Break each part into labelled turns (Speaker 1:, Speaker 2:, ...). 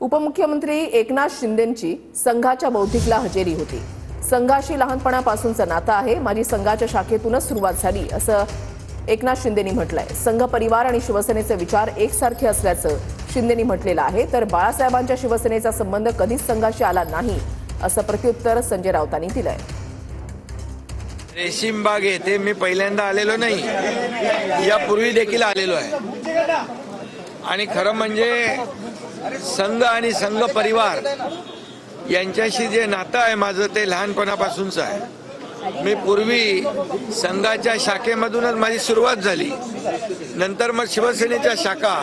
Speaker 1: उपमुख्यमंत्री एकनाथ शिंदेंची संघाच्या बौद्धिकला हजेरी होती। संघाशी लहानपणापासूनचं नातं आहे, माझी संघाच्या शाखेतूनच सुरुवात झाली असं एकनाथ शिंदेंनी म्हटलंय। संघ परिवार आणि शिवसेनेचे विचार एकसारखे असल्याचं शिंदेंनी म्हटलेलं आहे। तर बाळासाहेबांच्या शिवसेनेचा संबंध कधीच संघाशी आला नाही असं प्रत्युत्तर संजय राऊतांनी दिलंय।
Speaker 2: रेशीमबाग येथे मी पहिल्यांदा आलेलो नाही, यापूर्वी देखील आलेलो आहे आणि खरं म्हणजे संघ आणि संघ परिवार यांच्याशी जे नातं आहे माझं ते लहानपणापासूनच आहे। मी पूर्वी संघाच्या शाखेमधूनच माझी सुरुवात झाली, नंतर मग शिवसेनेच्या शाखा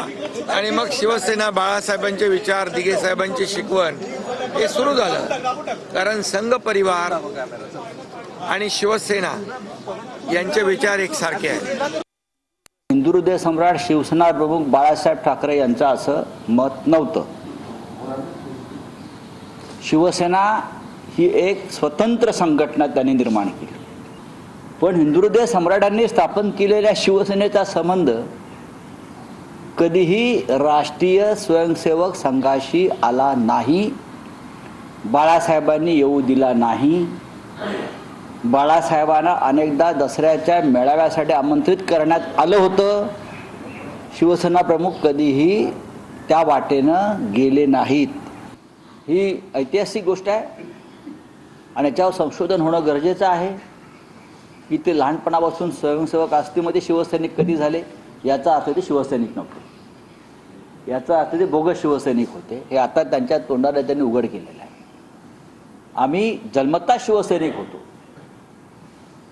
Speaker 2: आणि मग शिवसेना, बाळासाहेबांचे विचार, दिघे साहेबांची शिकवण हे सुरू झालं। कारण संघ परिवार आणि शिवसेना यांचे विचार एकसारखे आहेत।
Speaker 3: हिंदुहृदय सम्राट शिवसेना प्रमुख बाळासाहेब ठाकरे यांचं असं मत नव्हतं। शिवसेना ही एक स्वतंत्र संघटना त्यांनी निर्माण केली, पण हिंदुहृदय सम्राटांनी स्थापन केलेल्या शिवसेनेचा संबंध कधीही राष्ट्रीय स्वयंसेवक संघाशी आला नाही, बाळासाहेबांनी येऊ दिला नाही। बाळासाहेबांना अनेकदा दसऱ्याच्या मेळाव्यासाठी आमंत्रित करण्यात आलं होतं, शिवसेना प्रमुख कधीही त्या वाटेनं गेले नाहीत। ही ऐतिहासिक गोष्ट आहे आणि याच्यावर संशोधन होणं गरजेचं आहे की ते लहानपणापासून स्वयंसेवक आस्थेमध्ये शिवसैनिक कधी झाले, याचा अर्थ ते शिवसैनिक नव्हते, याचा अर्थ ते बोगस शिवसैनिक होते। हे आता त्यांच्या तोंडाने त्यांनी उघड केलेलं आहे। आम्ही जन्मतः शिवसैनिक होतो,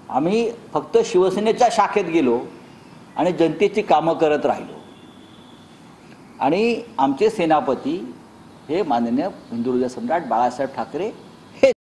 Speaker 3: आम्ही फक्त शिवसेनेच्या शाखेत गेलो आणि जनतेची कामं करत राहिलो आणि आमचे सेनापती हे माननीय हिंदुहृदय सम्राट बाळासाहेब ठाकरे